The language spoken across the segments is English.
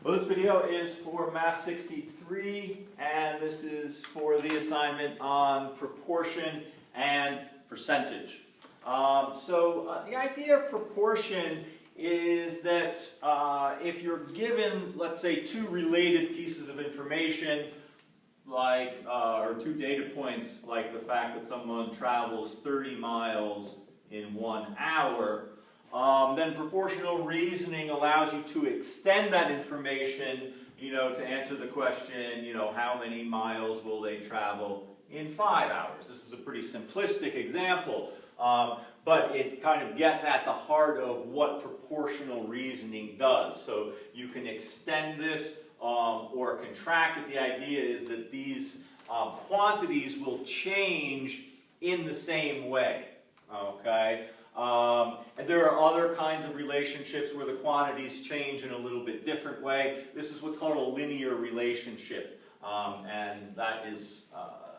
Well, this video is for Math 63, and this is for the assignment on proportion and percentage. The idea of proportion is that if you're given, let's say, two related pieces of information, like, or two data points, like the fact that someone travels 30 miles in 1 hour, then proportional reasoning allows you to extend that information, to answer the question, how many miles will they travel in 5 hours? This is a pretty simplistic example, but it kind of gets at the heart of what proportional reasoning does. So you can extend this or contract it. The idea is that these quantities will change in the same way, okay? And there are other kinds of relationships where the quantities change in a little bit different way. This is what's called a linear relationship, and that is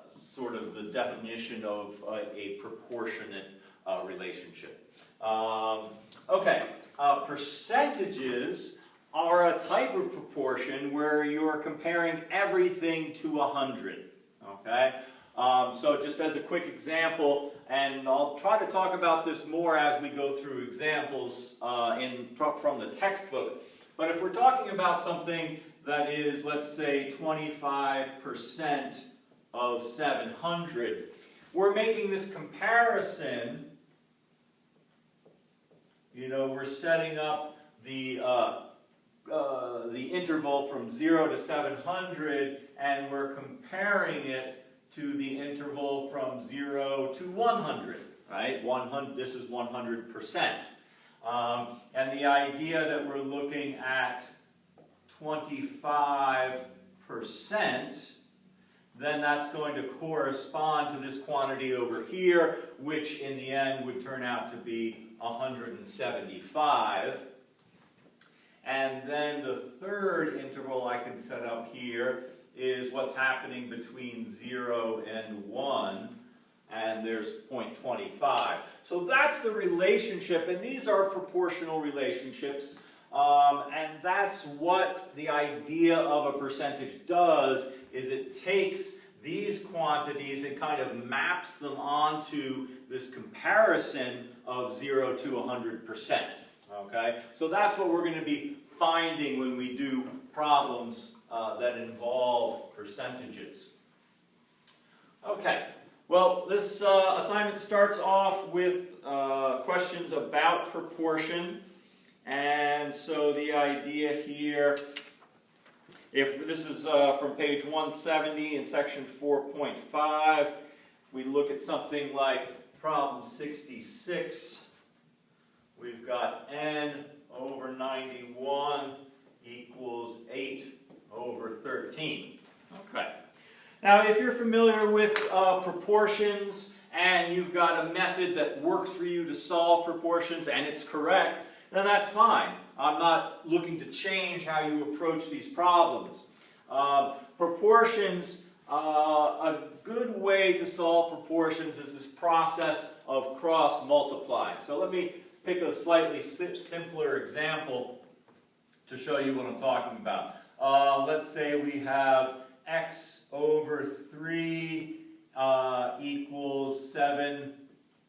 sort of the definition of a proportionate relationship. Percentages are a type of proportion where you're comparing everything to 100, okay? So just as a quick example, and I'll try to talk about this more as we go through examples from the textbook, but if we're talking about something that is, let's say, 25% of 700, we're making this comparison, we're setting up the interval from 0 to 700, and we're comparing it to the interval from 0 to 100, right? This is 100%. And the idea that we're looking at 25%, then that's going to correspond to this quantity over here, which in the end would turn out to be 175. And then the third interval I can set up here is what's happening between 0 and 1, and there's 0.25. So that's the relationship, and these are proportional relationships, and that's what the idea of a percentage does, is it takes these quantities and kind of maps them onto this comparison of 0 to 100%. Okay? So that's what we're going to be finding when we do problems that involve percentages. Okay, well, this assignment starts off with questions about proportion, and so the idea here, if this is from page 170 in section 4.5, if we look at something like problem 66, we've got n over 91 equals 8 over 13. Okay. Now, if you're familiar with proportions and you've got a method that works for you to solve proportions and it's correct, then that's fine. I'm not looking to change how you approach these problems. Proportions, a good way to solve proportions is this process of cross-multiplying. So let me pick a slightly simpler example to show you what I'm talking about. Let's say we have x over 3 equals 7.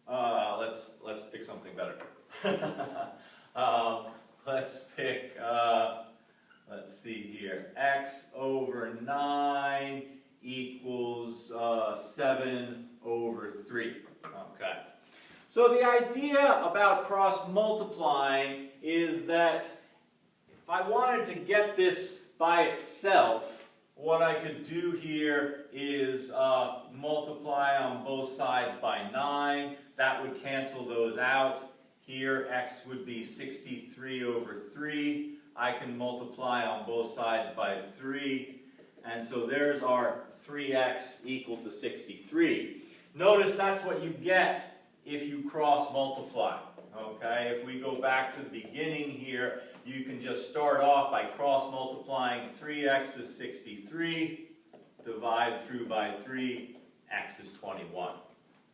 Let's pick something better. Let's pick, let's see here, x over 9 equals 7 over 3. Okay. So the idea about cross-multiplying is that if I wanted to get this by itself, what I could do here is multiply on both sides by 9. That would cancel those out. Here, x would be 63 over 3. I can multiply on both sides by 3. And so there's our 3x equal to 63. Notice that's what you get if you cross-multiply. Okay, if we go back to the beginning here, you can just start off by cross-multiplying. 3x is 63, divide through by 3, x is 21.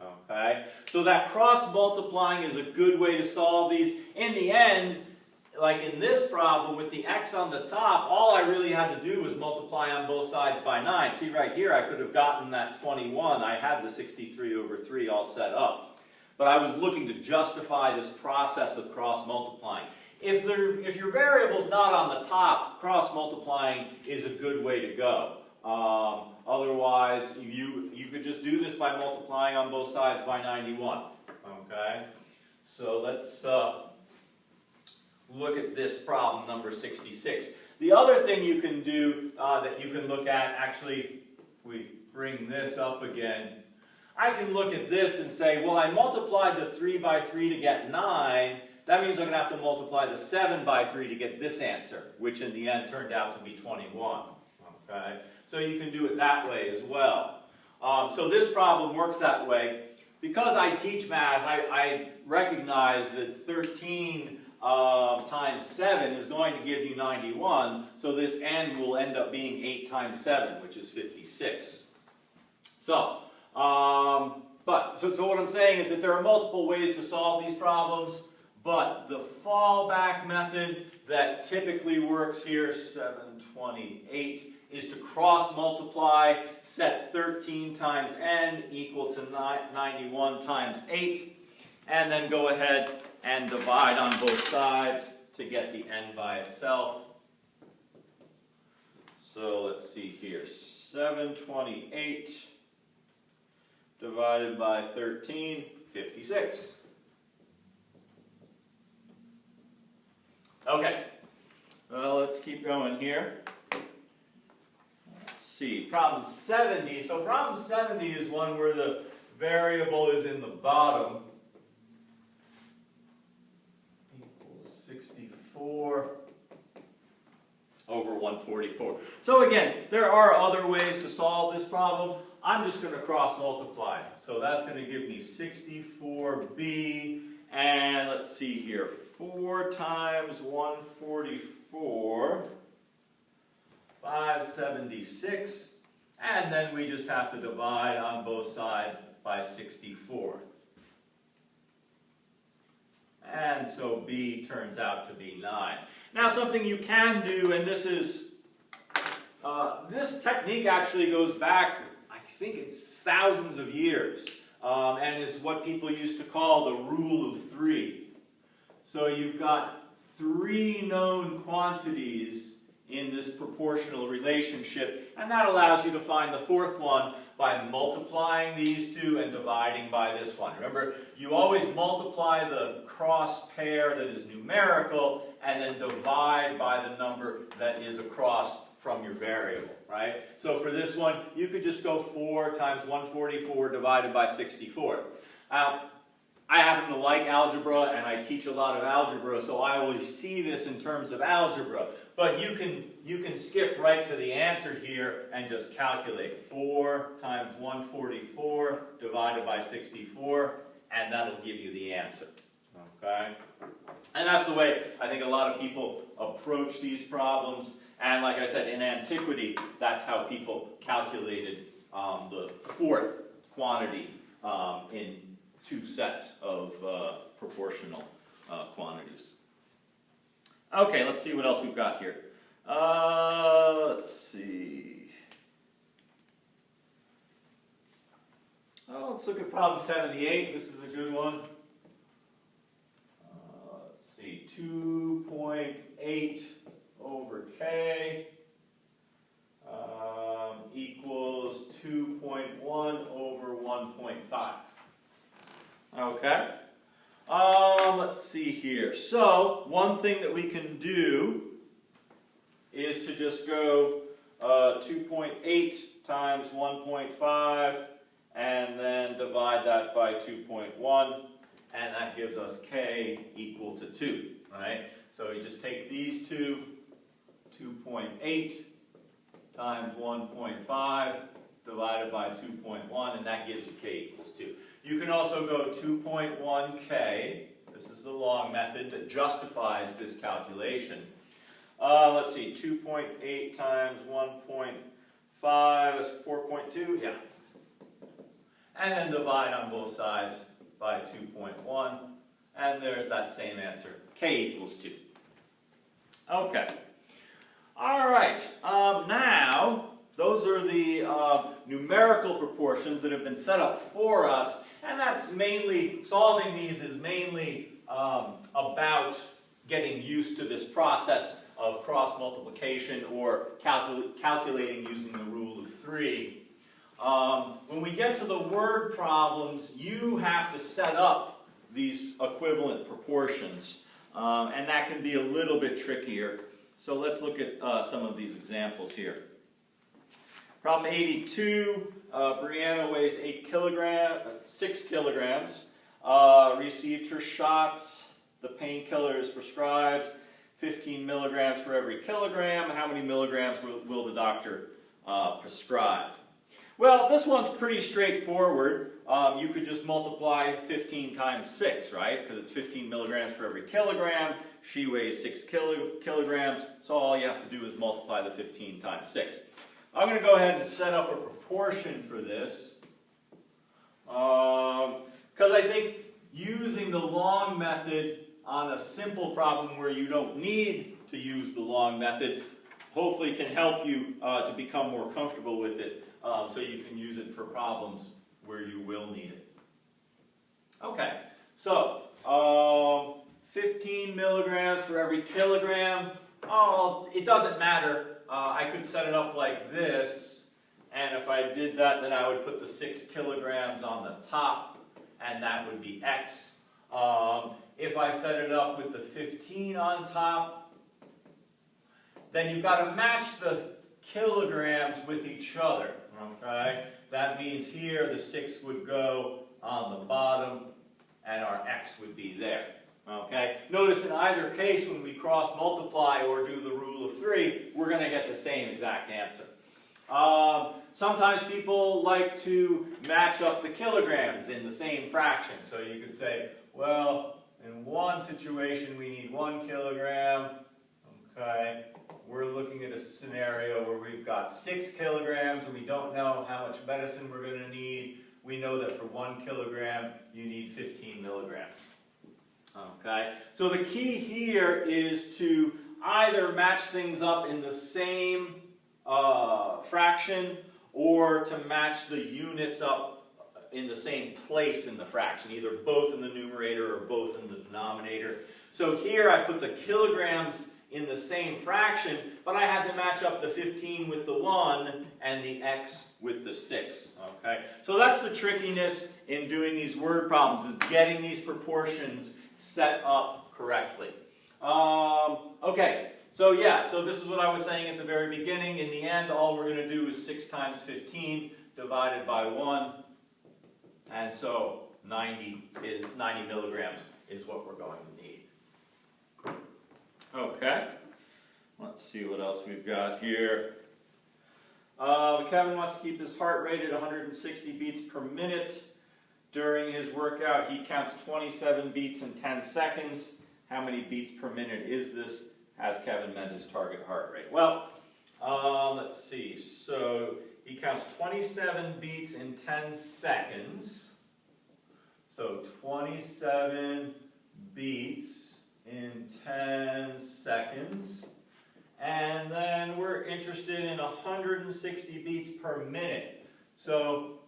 Okay, so that cross-multiplying is a good way to solve these. In the end, like in this problem with the x on the top, all I really had to do was multiply on both sides by 9. See right here, I could have gotten that 21. I had the 63 over 3 all set up. But I was looking to justify this process of cross-multiplying. If your variable's not on the top, cross-multiplying is a good way to go. Otherwise, you could just do this by multiplying on both sides by 91. Okay? So let's look at this problem, number 66. The other thing you can do that you can look at, actually, if we bring this up again, I can look at this and say, well, I multiplied the 3 by 3 to get 9. That means I'm going to have to multiply the 7 by 3 to get this answer, which in the end turned out to be 21. Okay? So you can do it that way as well. So this problem works that way. Because I teach math, I recognize that 13 times 7 is going to give you 91, so this n will end up being 8 times 7, which is 56. So what I'm saying is that there are multiple ways to solve these problems, but the fallback method that typically works here, 728, is to cross-multiply, set 13 times n equal to 91 times 8, and then go ahead and divide on both sides to get the n by itself. So let's see here, 728 divided by 13, 56. Okay, well, let's keep going here. Let's see, problem 70. So problem 70 is one where the variable is in the bottom. Equals 64 over 144. So again, there are other ways to solve this problem. I'm just going to cross multiply. So that's going to give me 64b, and let's see here, 4 times 144, 576, and then we just have to divide on both sides by 64. And so b turns out to be 9. Now something you can do, and this is, this technique actually goes back, I think it's thousands of years, and is what people used to call the rule of 3. So you've got 3 known quantities in this proportional relationship, and that allows you to find the 4th one by multiplying these two and dividing by this one. Remember, you always multiply the cross pair that is numerical and then divide by the number that is across from your variable, right? So for this one, you could just go 4 times 144 divided by 64. I happen to like algebra, and I teach a lot of algebra, so I always see this in terms of algebra. But you can skip right to the answer here and just calculate 4 times 144 divided by 64, and that'll give you the answer. Okay? And that's the way I think a lot of people approach these problems. And like I said, in antiquity, that's how people calculated the 4th quantity in 2 sets of proportional quantities. Okay, let's see what else we've got here. Let's see. Oh, let's look at problem 78. This is a good one. Let's see, 2.8 over k equals 2.1 over 1.5. Okay. Let's see here. So, one thing that we can do is to just go 2.8 times 1.5 and then divide that by 2.1, and that gives us k equal to 2, right? So we just take these two, 2.8 times 1.5 divided by 2.1, and that gives you k equals 2. You can also go 2.1k. This is the long method that justifies this calculation. Let's see, 2.8 times 1.5 is 4.2, yeah. And then divide on both sides by 2.1, and there's that same answer, k equals 2. Okay. All right. Now, those are the numerical proportions that have been set up for us, and that's mainly, solving these is mainly about getting used to this process of cross multiplication or calculating using the rule of 3. When we get to the word problems, you have to set up these equivalent proportions, and that can be a little bit trickier. So let's look at some of these examples here. Problem 82, Brianna weighs 6 kilograms, received her shots, the painkiller is prescribed, 15 milligrams for every kilogram. How many milligrams will the doctor prescribe? Well, this one's pretty straightforward. You could just multiply 15 times 6, right? Because it's 15 milligrams for every kilogram. She weighs 6 kilograms, so all you have to do is multiply the 15 times 6. I'm going to go ahead and set up a proportion for this, because I think using the long method on a simple problem where you don't need to use the long method hopefully can help you to become more comfortable with it, so you can use it for problems where you will need it. Okay, so 15 milligrams for every kilogram. Oh, it doesn't matter. I could set it up like this, and if I did that, then I would put the 6 kilograms on the top, and that would be X. If I set it up with the 15 on top, then you've got to match the kilograms with each other. Okay? That means here the 6 would go on the bottom, and our X would be there. Okay? Notice in either case, when we cross multiply or do the rule of 3, we're going to get the same exact answer. Sometimes people like to match up the kilograms in the same fraction. So you could say, well, in one situation we need 1 kilogram. Okay? We're looking at a scenario where we've got 6 kilograms and we don't know how much medicine we're going to need. We know that for 1 kilogram you need 15 milligrams. Okay, so the key here is to either match things up in the same fraction or to match the units up in the same place in the fraction, either both in the numerator or both in the denominator. So here I put the kilograms in the same fraction, but I had to match up the 15 with the 1 and the X with the 6. Okay, so that's the trickiness in doing these word problems, is getting these proportions set up correctly. Okay, so yeah, so this is what I was saying at the very beginning. In the end, all we're going to do is 6 times 15 divided by 1, and so 90 milligrams is what we're going to need. Okay, let's see what else we've got here. Kevin wants to keep his heart rate at 160 beats per minute. During his workout, he counts 27 beats in 10 seconds. How many beats per minute is this? Has Kevin met his target heart rate? Well, let's see. So he counts 27 beats in 10 seconds. So 27 beats in 10 seconds. And then we're interested in 160 beats per minute. So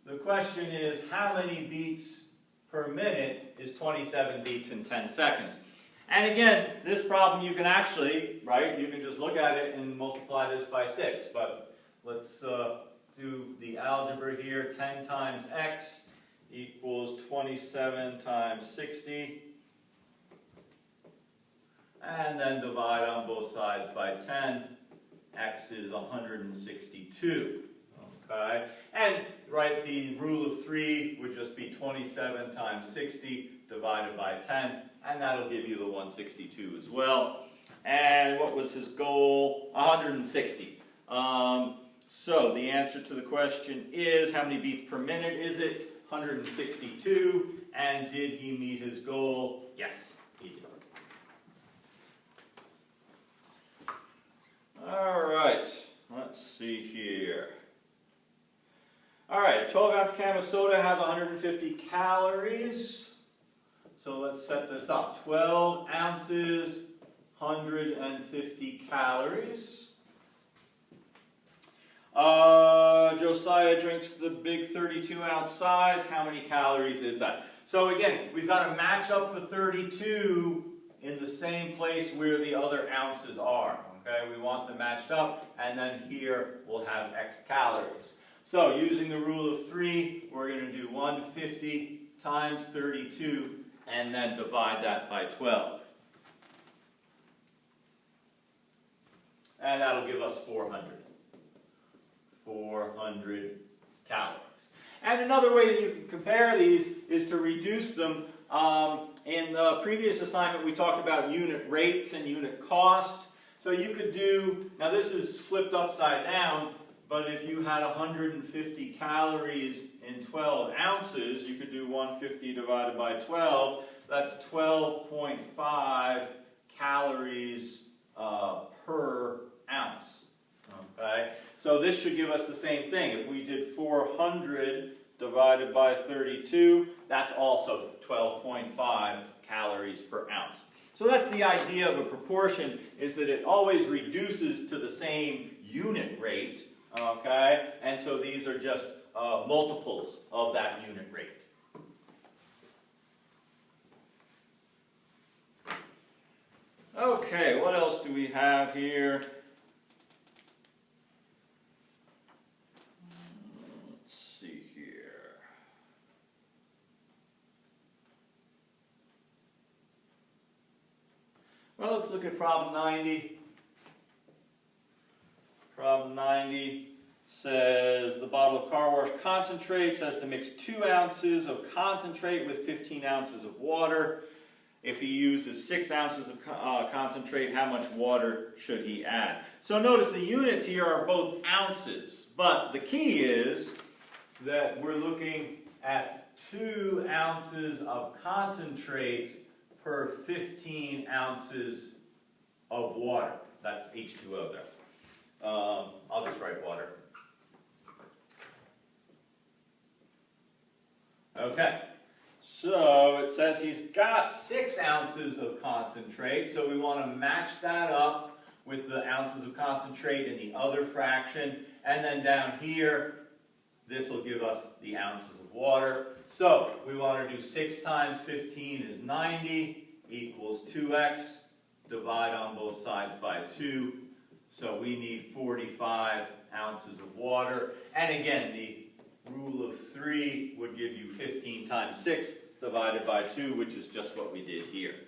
the question is, how many beats per minute is 27 beats in 10 seconds? And again, this problem you can actually, right, you can just look at it and multiply this by 6. But let's do the algebra here. 10 times x equals 27 times 60. And then divide on both sides by 10. X is 162. Okay? And, right, the rule of 3 would just be 27 times 60 divided by 10. And that'll give you the 162 as well. And what was his goal? 160. So the answer to the question is, how many beats per minute is it? 162. And did he meet his goal? Yes, he did. All right, let's see here. All right, a 12-ounce can of soda has 150 calories. So let's set this up. 12 ounces, 150 calories. Josiah drinks the big 32-ounce size. How many calories is that? So again, we've got to match up the 32 in the same place where the other ounces are. Okay, we want them matched up, and then here we'll have X calories. So using the rule of 3, we're going to do 150 times 32, and then divide that by 12. And that'll give us 400. 400 calories. And another way that you can compare these is to reduce them. In the previous assignment we talked about unit rates and unit cost. So you could do, now this is flipped upside down, but if you had 150 calories in 12 ounces, you could do 150 divided by 12. That's 12.5 calories per ounce. Okay? So this should give us the same thing. If we did 400 divided by 32, that's also 12.5 calories per ounce. So that's the idea of a proportion, is that it always reduces to the same unit rate, okay? And so these are just multiples of that unit rate. Okay, what else do we have here? Well, let's look at problem 90. Problem 90 says the bottle of car wash concentrate says to mix 2 ounces of concentrate with 15 ounces of water. If he uses 6 ounces of concentrate, how much water should he add? So notice the units here are both ounces, but the key is that we're looking at 2 ounces of concentrate per 15 ounces of water. That's H2O there. I'll just write water. Okay, so it says he's got 6 ounces of concentrate, so we want to match that up with the ounces of concentrate in the other fraction, and then down here, this will give us the ounces of water. So we want to do 6 times 15 is 90 equals 2x. Divide on both sides by 2. So we need 45 ounces of water. And again, the rule of 3 would give you 15 times 6 divided by 2, which is just what we did here.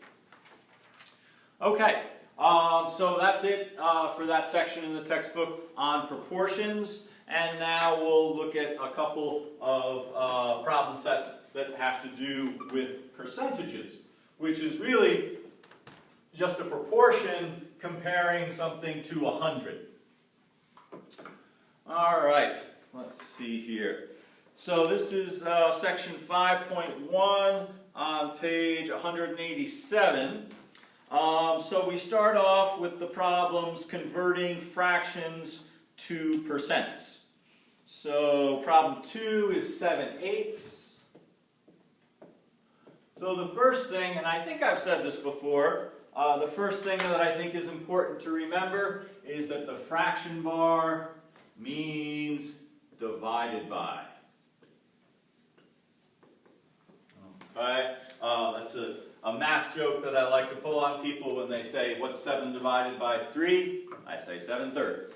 Okay, so that's it for that section in the textbook on proportions. And now we'll look at a couple of problem sets that have to do with percentages, which is really just a proportion comparing something to 100. All right, let's see here. So this is section 5.1 on page 187. So we start off with the problems converting fractions to percents. So problem 2 is 7/8. So the first thing, and I think I've said this before, the first thing that I think is important to remember is that the fraction bar means divided by. Okay? That's a math joke that I like to pull on people when they say, what's 7 divided by 3? I say 7/3.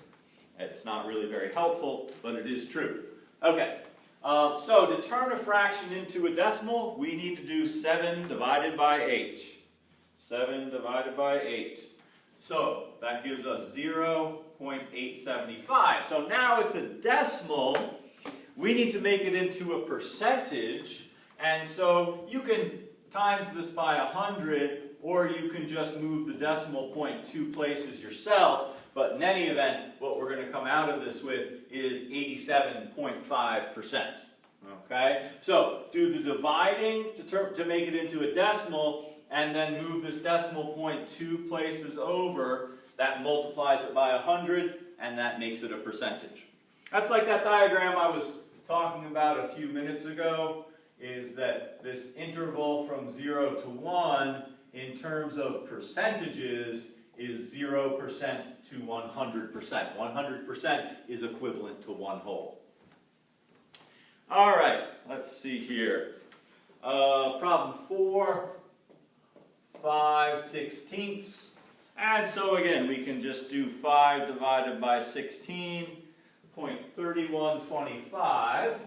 It's not really very helpful, but it is true. Okay, so to turn a fraction into a decimal, we need to do 7 divided by 8. 7 divided by 8. So that gives us 0.875. So now it's a decimal. We need to make it into a percentage. And so you can times this by 100, or you can just move the decimal point 2 places yourself. But in any event, what we're going to come out of this with is 87.5%. Okay? So do the dividing to make it into a decimal, and then move this decimal point 2 places over. That multiplies it by 100, and that makes it a percentage. That's like that diagram I was talking about a few minutes ago, is that this interval from 0 to 1, in terms of percentages, to 100%. 100% is equivalent to 1 whole. All right, let's see here. Problem 4, 5/16. And so again, we can just do 5 divided by 16, 0.3125.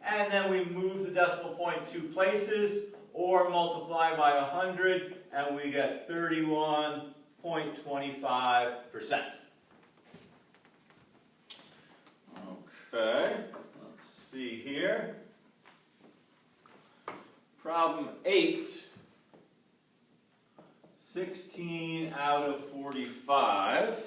And then we move the decimal point 2 places, or multiply by 100, and we get 31.25%. Okay, let's see here. Problem 8, 16 out of 45.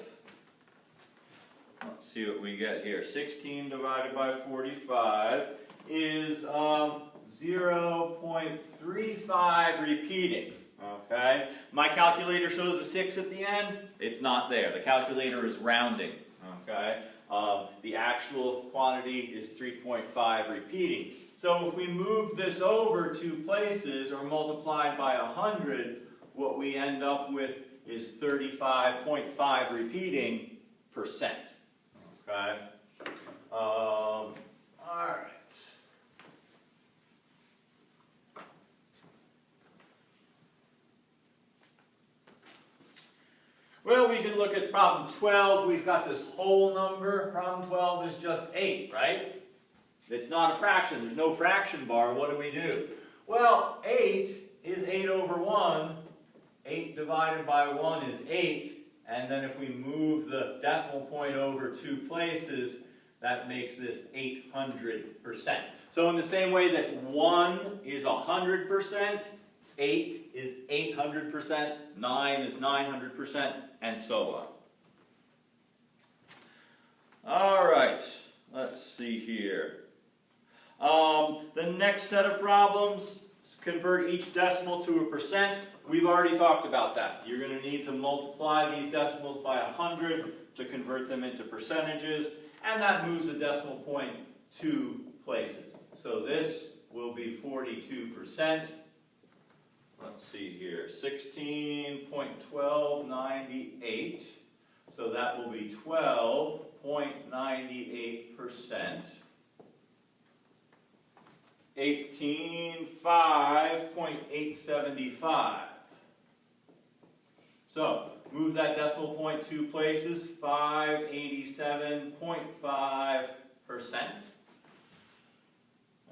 Let's see what we get here. 16 divided by 45 is 0.35 repeating. Okay, my calculator shows a 6 at the end. It's not there. The calculator is rounding. Okay, the actual quantity is 3.5 repeating. So if we move this over 2 places or multiplied by 100, what we end up with is 35.5 repeating percent. Okay. All right. Well, we can look at problem 12. We've got this whole number. Problem 12 is just 8, right? It's not a fraction. There's no fraction bar. What do we do? Well, 8 is 8 over 1. 8 divided by 1 is 8. And then if we move the decimal point over 2 places, that makes this 800%. So in the same way that 1 is 100%, 8 is 800%, 9 is 900%, and so on. All right, let's see here. The next set of problems, convert each decimal to a percent. We've already talked about that. You're going to need to multiply these decimals by 100 to convert them into percentages, and that moves the decimal point 2 places. So this will be 42%. Let's see here, 16.1298. So that will be 12.98%. 18.5.875. So move that decimal point 2 places, 587.5%.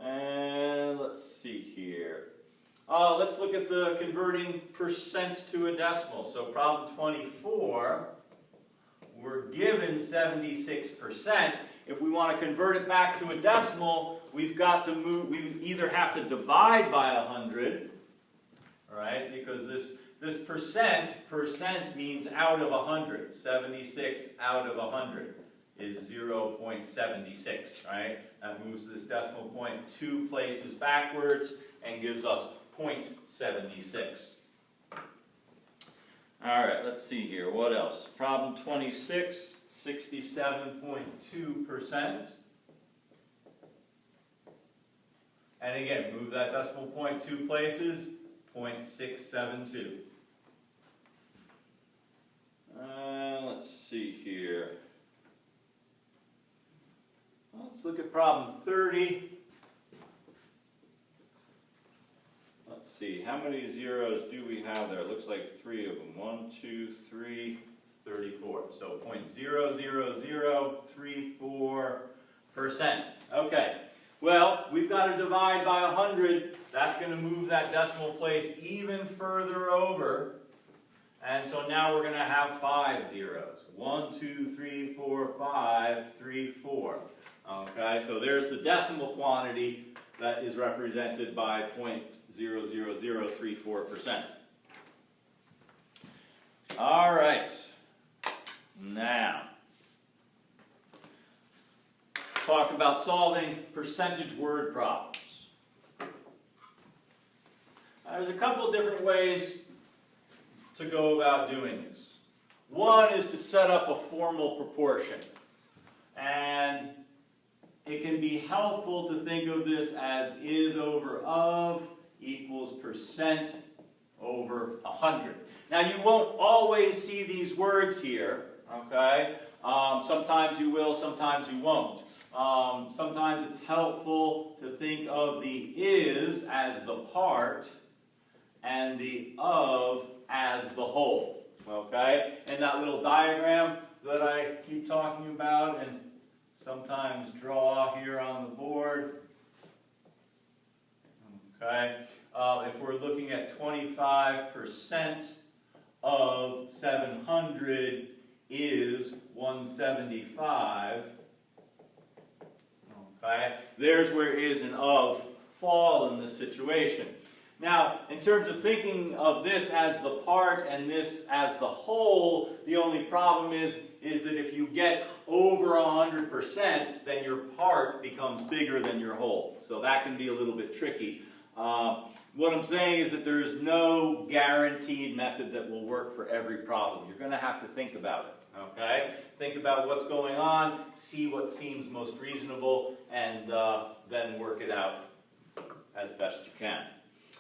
And let's see here. Let's look at the converting percents to a decimal. So problem 24, we're given 76%. If we want to convert it back to a decimal, we've got to move, we either have to divide by 100, all right, because this percent means out of 100. 76 out of 100 is 0.76, right? That moves this decimal point 2 places backwards and gives us 0.76. All right, let's see here. What else? Problem 26, 67.2%. And again, move that decimal point 2 places, 0.672. Let's see here. Let's look at problem 30. Let's see, how many zeros do we have there? It looks like 3 of them. 1, 2, 3, 34. So 0.00034%. Okay, well, we've got to divide by 100. That's going to move that decimal place even further over. And so now we're going to have 5 zeros. 1, 2, 3, 4, 5, 3, 4. Okay, so there's the decimal quantity that is represented by 0.00034%. All right, now talk about solving percentage word problems. There's a couple different ways to go about doing this. One is to set up a formal proportion, and it can be helpful to think of this as is over of equals percent over 100. Now you won't always see these words here, okay? Sometimes you will, sometimes you won't. Sometimes it's helpful to think of the is as the part and the of as the whole, okay? And that little diagram that I keep talking about and sometimes draw here on the board, okay? If we're looking at 25% of 700 is 175, okay? There's where is and of fall in this situation. Now, in terms of thinking of this as the part and this as the whole, the only problem is that if you get over 100%, then your part becomes bigger than your whole. So that can be a little bit tricky. What I'm saying is that there is no guaranteed method that will work for every problem. You're going to have to think about it, okay? Think about what's going on, see what seems most reasonable, and then work it out as best you can.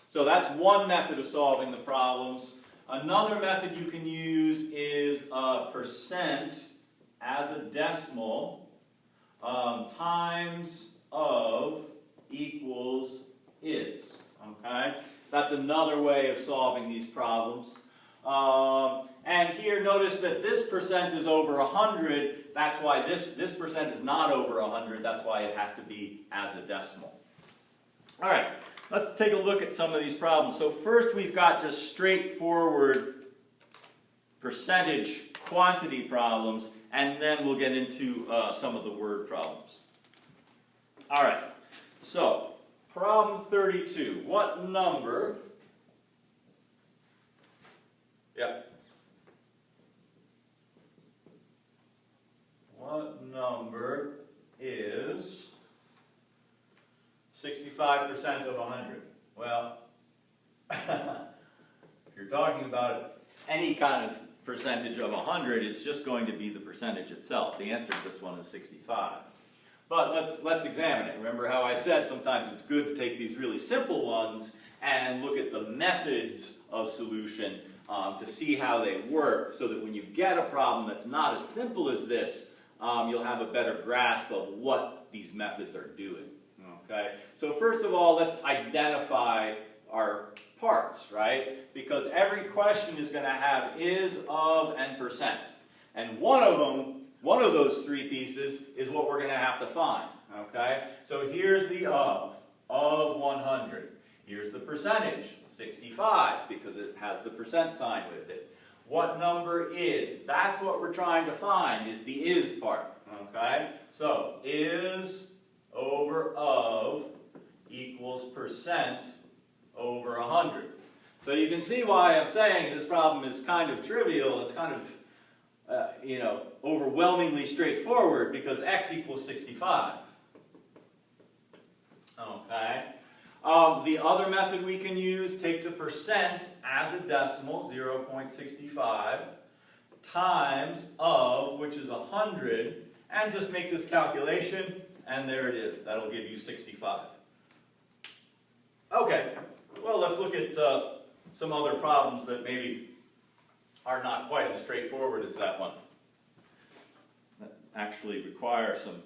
So that's one method of solving the problems. Another method you can use is percent as a decimal times of equals is. Okay? That's another way of solving these problems. And here notice that this percent is over 100. That's why this percent is not over 100. That's why it has to be as a decimal. All right. Let's take a look at some of these problems. So first we've got just straightforward percentage quantity problems, and then we'll get into some of the word problems. All right, so problem 32. What number, what number is 65% of 100. Well, if you're talking about any kind of percentage of 100, it's just going to be the percentage itself. The answer to this one is 65. But let's examine it. Remember how I said sometimes it's good to take these really simple ones and look at the methods of solution to see how they work, so that when you get a problem that's not as simple as this, you'll have a better grasp of what these methods are doing. Okay, so first of all, let's identify our parts, right? Because every question is going to have is, of, and percent. And one of those three pieces is what we're going to have to find, okay? So here's the of 100. Here's the percentage, 65, because it has the percent sign with it. What number is? That's what we're trying to find, is the is part, okay? So is over of equals percent over 100. So you can see why I'm saying this problem is kind of trivial. It's kind of, overwhelmingly straightforward, because x equals 65. Okay. The other method we can use, take the percent as a decimal, 0.65, times of, which is 100, and just make this calculation. And there it is. That'll give you 65. Okay, well, let's look at some other problems that maybe are not quite as straightforward as that one. That actually require some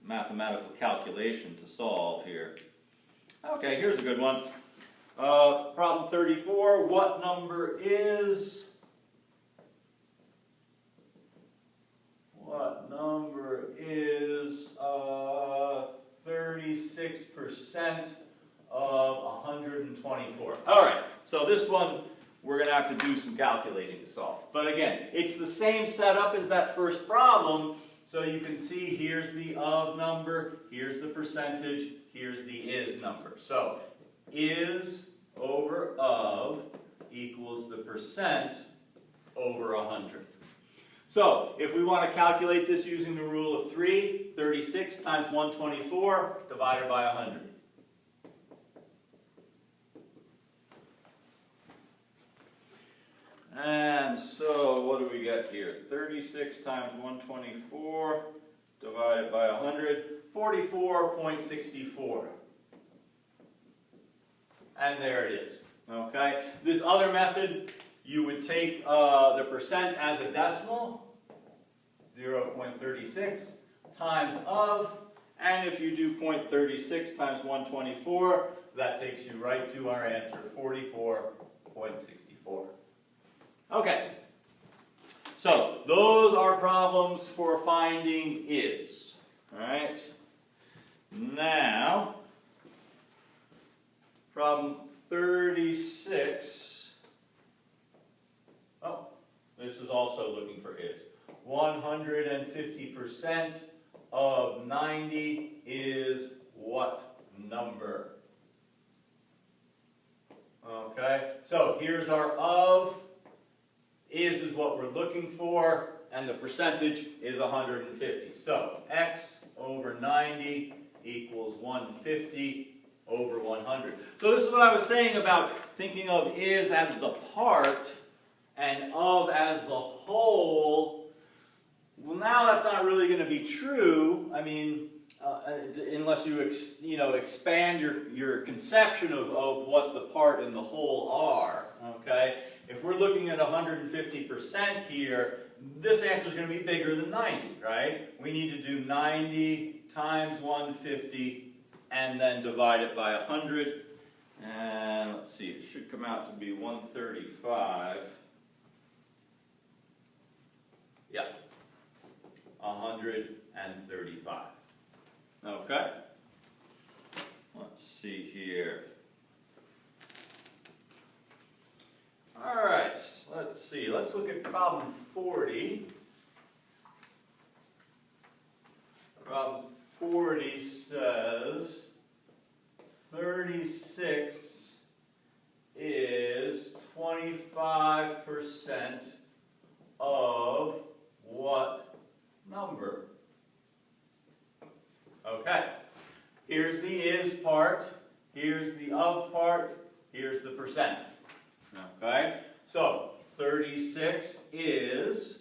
mathematical calculation to solve here. Okay, here's a good one. Problem 34. What number is... What number is 36% of 124? All right, so this one we're going to have to do some calculating to solve. But again, it's the same setup as that first problem. So you can see here's the of number, here's the percentage, here's the is number. So is over of equals the percent over 100. So, if we want to calculate this using the rule of 3, 36 times 124 divided by 100. And so, what do we get here? 36 times 124 divided by 100, 44.64. And there it is. Okay? This other method, you would take the percent as a decimal, 0.36, times of, and if you do 0.36 times 124, that takes you right to our answer, 44.64. Okay. So, those are problems for finding is. Alright? Now, problem 36. Oh, this is also looking for is. 150% of 90 is what number? Okay, so here's our of. Is what we're looking for, and the percentage is 150. So x over 90 equals 150 over 100. So this is what I was saying about thinking of is as the part and of as the whole. Well, now that's not really going to be true. I mean, unless you expand your conception of what the part and the whole are. Okay. If we're looking at 150% here, this answer is going to be bigger than 90, right? We need to do 90 times 150 and then divide it by 100. And let's see, it should come out to be 135. Yeah, 135. Okay? Let's see here. All right, let's see. Let's look at problem 40. Problem 40 says 36 is 25% of what number? Okay. Here's the is part. Here's the of part. Here's the percent. Okay, so 36 is,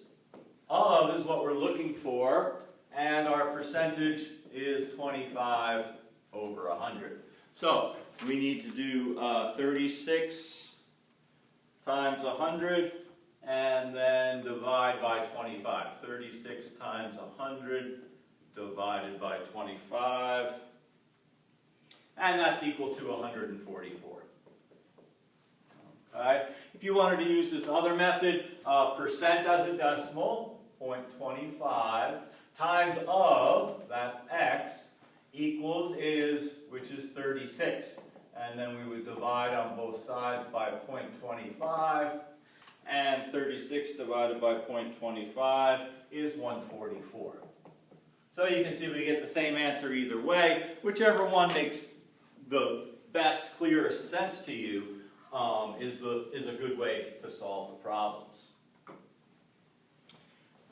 of is what we're looking for, and our percentage is 25 over 100. So we need to do 36 times 100 and then divide by 25. 36 times 100 divided by 25, and that's equal to 144. Right. If you wanted to use this other method, percent as a decimal, 0.25, times of, that's x, equals is, which is 36. And then we would divide on both sides by 0.25, and 36 divided by 0.25 is 144. So you can see we get the same answer either way. Whichever one makes the best, clearest sense to you is a good way to solve the problems.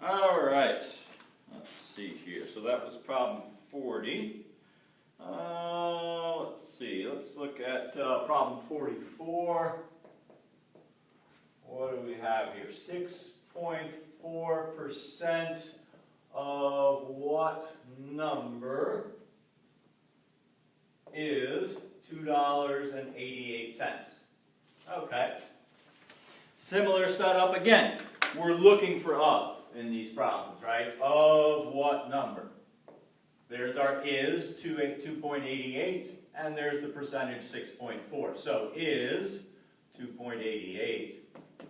All right, let's see here. So that was problem 40. Let's see, let's look at problem 44. What do we have here? 6.4% of what number is $2.88? Okay. Similar setup again. We're looking for of in these problems, right? Of what number? There's our is, 2.88, and there's the percentage, 6.4. So is 2.88.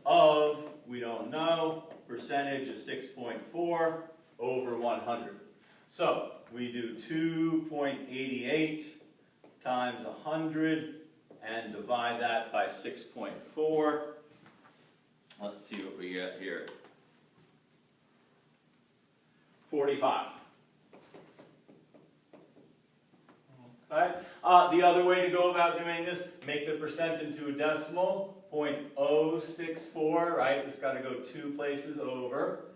Of, we don't know. Percentage is 6.4 over 100. So we do 2.88 times 100 and divide that by 6.4. Let's see what we get here. 45. Okay. The other way to go about doing this, make the percent into a decimal, 0.064, right? It's got to go two places over,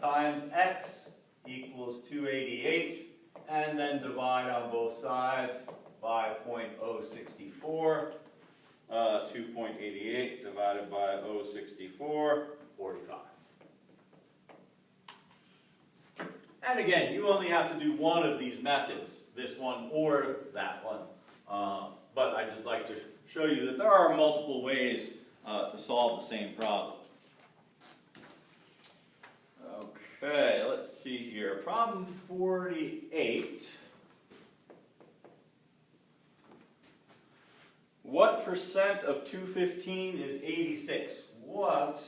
times x equals 288, and then divide on both sides by 0.064. 2.88 divided by 0.64, 45. And again, you only have to do one of these methods, this one or that one. But I just like to show you that there are multiple ways to solve the same problem. Okay, let's see here. Problem 48. What percent of 215 is 86? What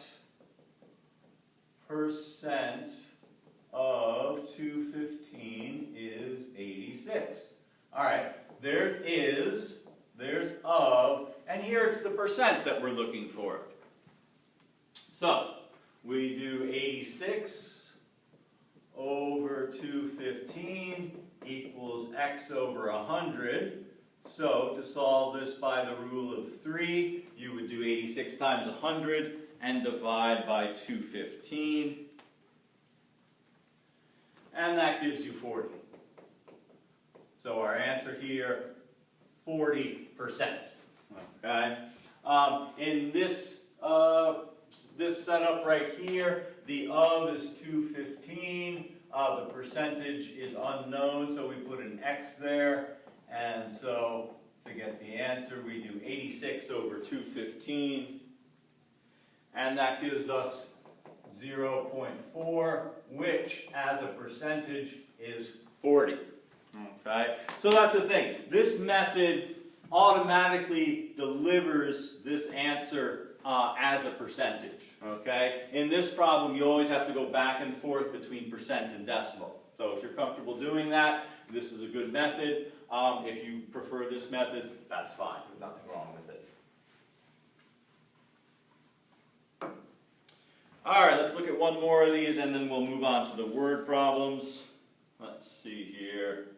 percent of 215 is 86? All right, there's is, there's of, and here it's the percent that we're looking for. So, we do 86 over 215 equals x over 100. So, to solve this by the rule of 3, you would do 86 times 100 and divide by 215. And that gives you 40. So our answer here, 40%. Okay? In this, this setup right here, the of is 215. The percentage is unknown, so we put an x there. And so to get the answer, we do 86 over 215. And that gives us 0.4, which as a percentage is 40. Okay? So that's the thing. This method automatically delivers this answer as a percentage. Okay? In this problem, you always have to go back and forth between percent and decimal. So if you're comfortable doing that, this is a good method. If you prefer this method, that's fine. There's nothing wrong with it. Alright, let's look at one more of these and then we'll move on to the word problems. Let's see here.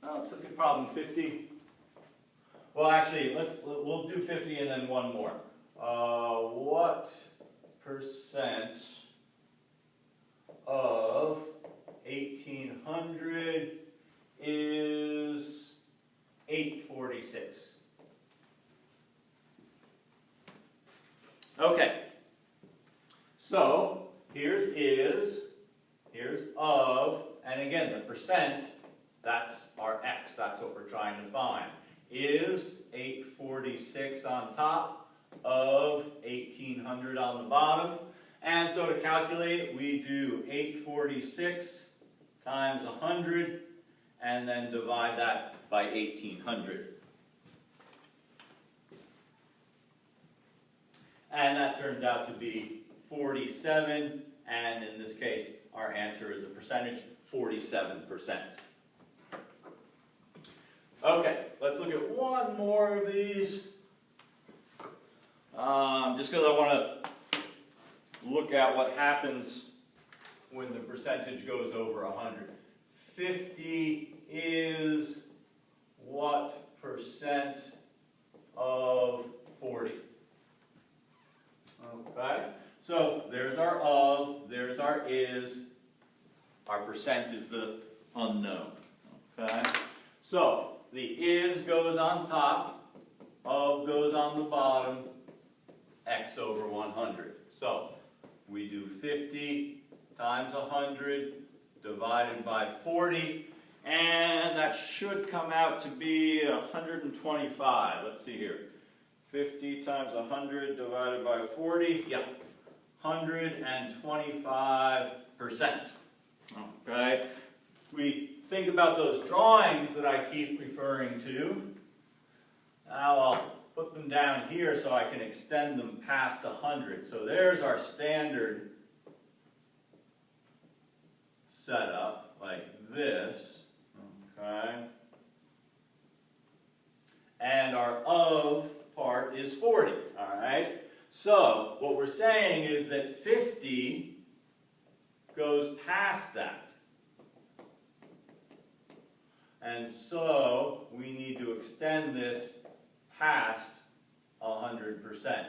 Let's look at problem 50. Well, actually, we'll do 50 and then one more. What percent of 1800 is 846? Okay, so here's is, here's of, and again the percent, that's our x, that's what we're trying to find. Is 846 on top, of 1800 on the bottom. And so to calculate it, we do 846 times 100 and then divide that by 1800. And that turns out to be 47, and in this case, our answer is a percentage, 47%. Okay, let's look at one more of these. Just because I want to look at what happens when the percentage goes over 100. 50 is what percent of 40? Okay, so there's our of, there's our is, our percent is the unknown. Okay, so the is goes on top, of goes on the bottom, x over 100. So we do 50 times 100 divided by 40, and that should come out to be 125. Let's see here. 50 times 100 divided by 40, yep, 125%. Okay, we think about those drawings that I keep referring to. Now I'll put them down here so I can extend them past 100. So there's our standard setup, like this. Okay, and our of part is 40, all right? So what we're saying is that 50 goes past that. And so we need to extend this past 100%.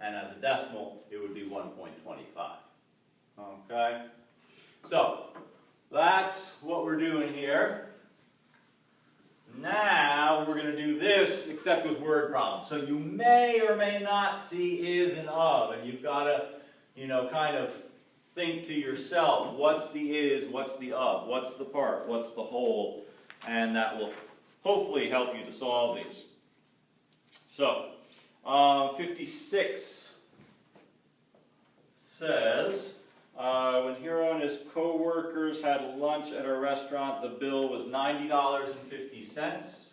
And as a decimal, it would be 1.25. Okay? So that's what we're doing here. Now we're going to do this, except with word problems. So you may or may not see is and of, and you've got to, kind of think to yourself, what's the is, what's the of, what's the part, what's the whole, and that will hopefully help you to solve these. So, 56 says, when Hero and his co-workers had lunch at a restaurant, the bill was $90.50.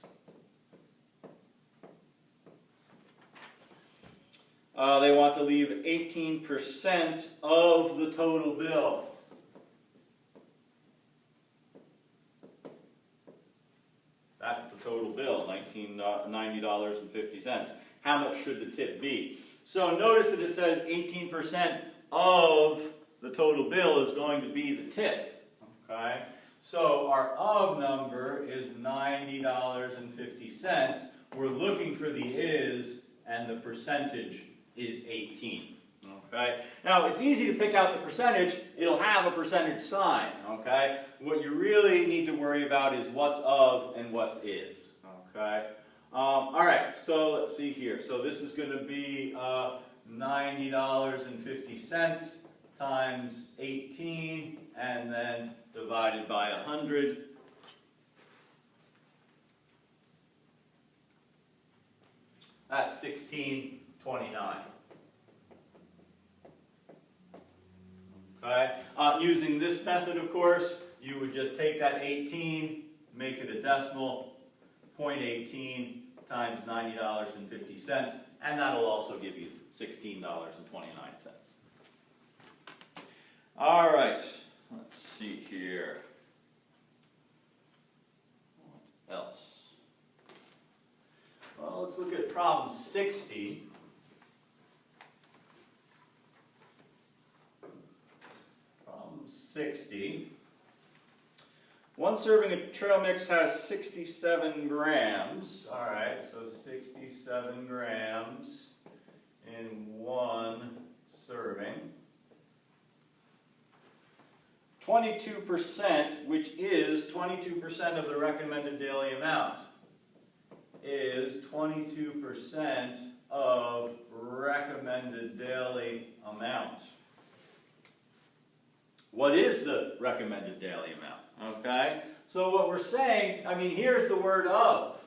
They want to leave 18% of the total bill. That's the total bill, $90.50. How much should the tip be? So notice that it says 18% of the total bill is going to be the tip. Okay? So our of number is $90.50. We're looking for the is, and the percentage is 18. Okay? Now, it's easy to pick out the percentage. It'll have a percentage sign. Okay? What you really need to worry about is what's of and what's is. Okay? All right, so let's see here. So this is going to be $90.50 times 18, and then divided by 100. That's $16.29. Okay. Using this method, of course, you would just take that 18, make it a decimal, 0.18 times $90.50, and that'll also give you $16.29. All right, let's see here. What else? Well, let's look at problem 60. Problem 60. One serving of trail mix has 67 grams. All right, so 67 grams in one serving. 22%, which is 22% of the recommended daily amount, is 22% of recommended daily amount. What is the recommended daily amount? Okay, so what we're saying, I mean, here's the word of.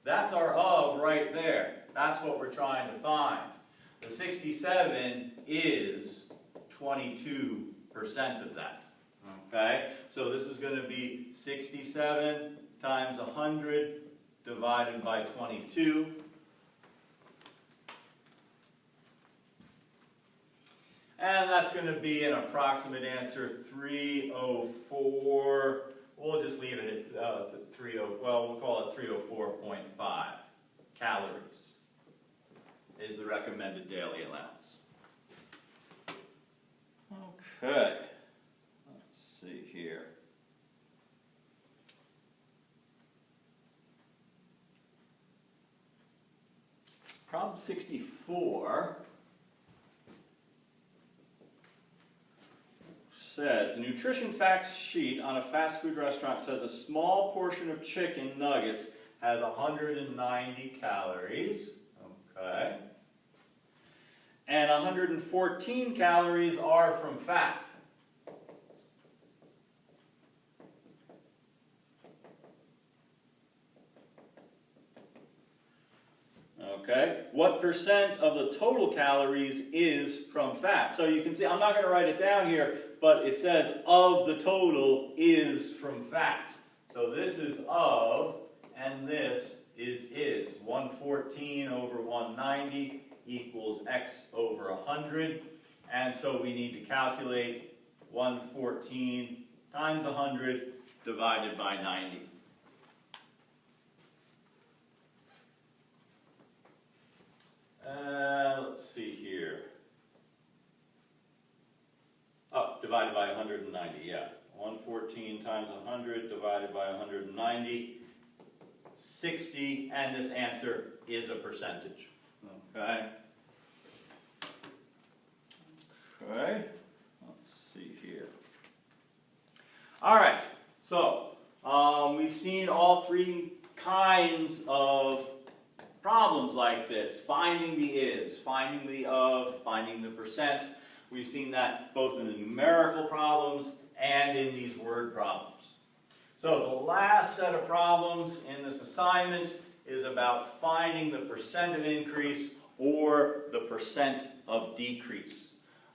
That's our of right there. That's what we're trying to find. The 67 is 22% of that. Okay, so this is going to be 67 times 100 divided by 22. And that's going to be an approximate answer, 304. We'll just leave it at we'll call it 304.5 calories is the recommended daily allowance. Okay, let's see here. Problem 64 says, the nutrition facts sheet on a fast food restaurant says a small portion of chicken nuggets has 190 calories, okay, and 114 calories are from fat. Okay, what percent of the total calories is from fat? So you can see, I'm not going to write it down here, but it says of the total is from fat. So this is of, and this is. 114 over 190 equals x over 100. And so we need to calculate 114 times 100 divided by 90. Let's see here. Oh, divided by 190, yeah. 114 times 100 divided by 190, 60, and this answer is a percentage. Okay? Okay, let's see here. All right, so we've seen all three kinds of problems like this. Finding the is, finding the of, finding the percent. We've seen that both in the numerical problems and in these word problems. So the last set of problems in this assignment is about finding the percent of increase or the percent of decrease.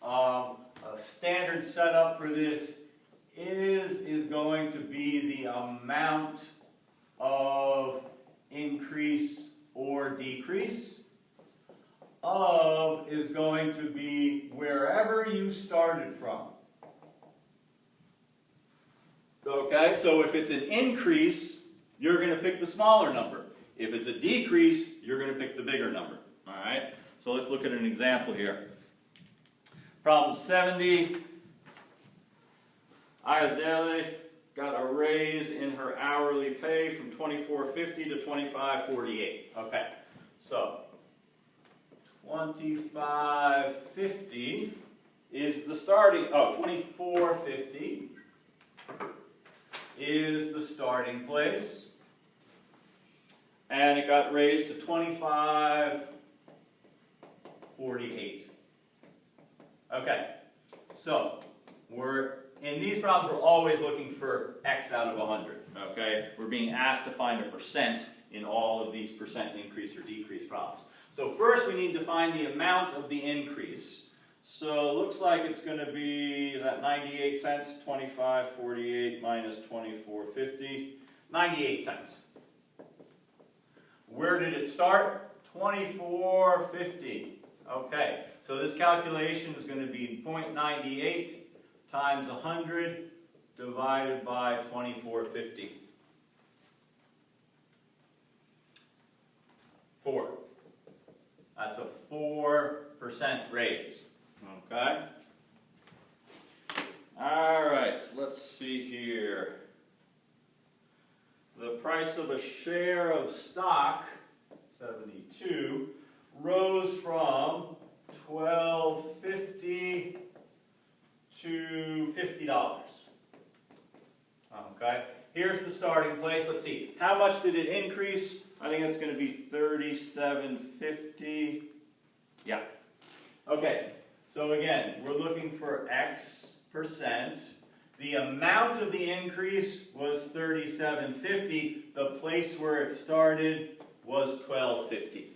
A standard setup for this is going to be the amount of increase or decrease. Of is going to be wherever you started from. Okay, so if it's an increase, you're going to pick the smaller number. If it's a decrease, you're going to pick the bigger number. All right, so let's look at an example here. Problem 70. Ayodele got a raise in her hourly pay from $24.50 to $25.48. Okay, so $25.50 is the starting, $24.50 is the starting place. And it got raised to $25.48. Okay, so in these problems we're always looking for x out of 100. Okay, we're being asked to find a percent in all of these percent increase or decrease problems. So first we need to find the amount of the increase. So it looks like it's going to be, is that 98 cents? 25.48 minus 24.50. 98 cents. Where did it start? 24.50. Okay, so this calculation is going to be 0.98 times 100 divided by 24.50. 4. That's a 4% raise. Okay? Alright, let's see here. The price of a share of stock, 72, rose from $12.50 to $50. Okay? Here's the starting place. Let's see. How much did it increase? I think it's going to be $37.50. Yeah. Okay. So again, we're looking for X percent. The amount of the increase was $37.50. The place where it started was $12.50.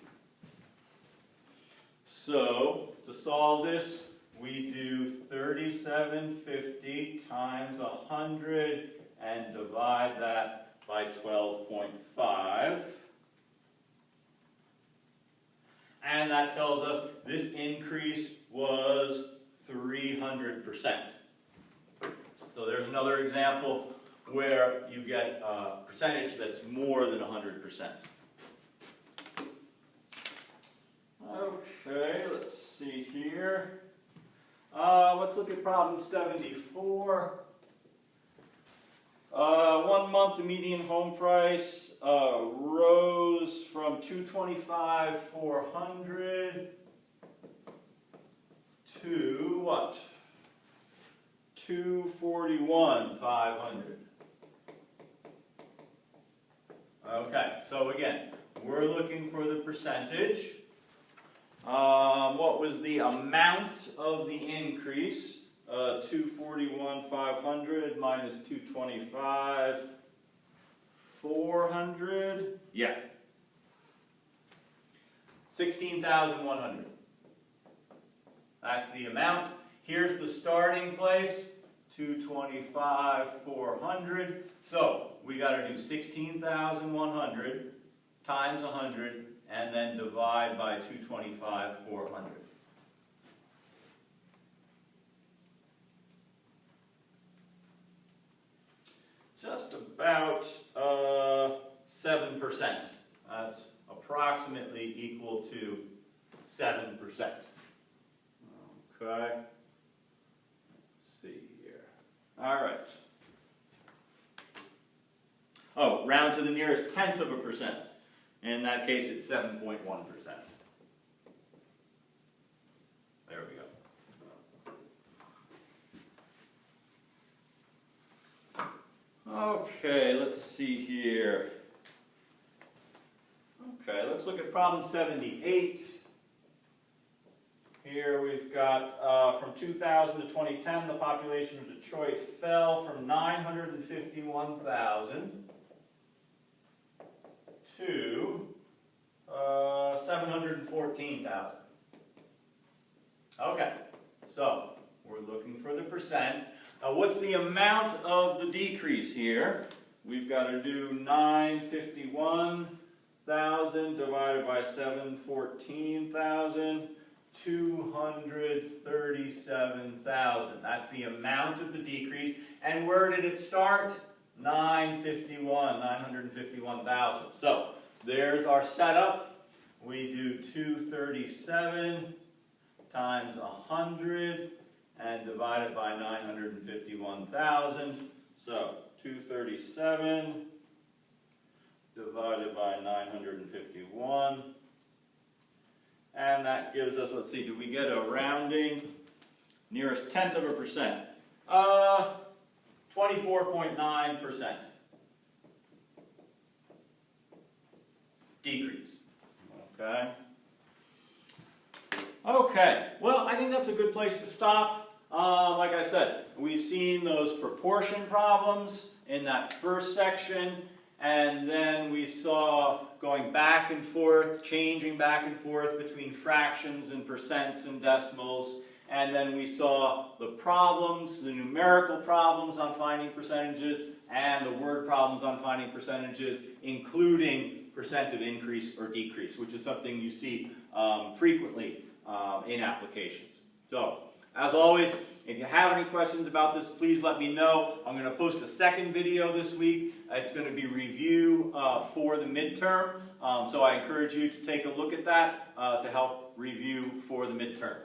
So to solve this, we do $37.50 times 100 and divide that by 12.5. And that tells us this increase was 300%. So there's another example where you get a percentage that's more than 100%. Okay, let's see here. Let's look at problem 74. 1 month the median home price rose from $225,400 to what? $241,500. Okay, so again, we're looking for the percentage. What was the amount of the increase? 241,500 minus 225,400. Yeah. 16,100. That's the amount. Here's the starting place, 225,400. So we got to do 16,100 times 100 and then divide by 225,400. Just about 7%. That's approximately equal to 7%. Okay. Let's see here. All right. Oh, round to the nearest tenth of a percent. In that case, it's 7.1%. There we go. Okay, let's see here. Okay, let's look at problem 78. Here we've got from 2000 to 2010, the population of Detroit fell from 951,000 to 714,000. Okay, so we're looking for the percent. Now what's the amount of the decrease here? We've got to do 951,000 divided by 714,000. 237,000. That's the amount of the decrease. And where did it start? 951,000. So there's our setup. We do 237 times 100 and divide it by 951,000. So 237 divided by 951. And that gives us, let's see, do we get a rounding? Nearest tenth of a percent. 24.9% decrease. Okay. Okay, well, I think that's a good place to stop. Like I said, we've seen those proportion problems in that first section. And then we saw going back and forth, changing back and forth between fractions and percents and decimals. And then we saw the problems, the numerical problems on finding percentages, and the word problems on finding percentages, including percent of increase or decrease, which is something you see frequently in applications. So, as always, if you have any questions about this, please let me know. I'm going to post a second video this week. It's going to be review for the midterm. So I encourage you to take a look at that to help review for the midterm.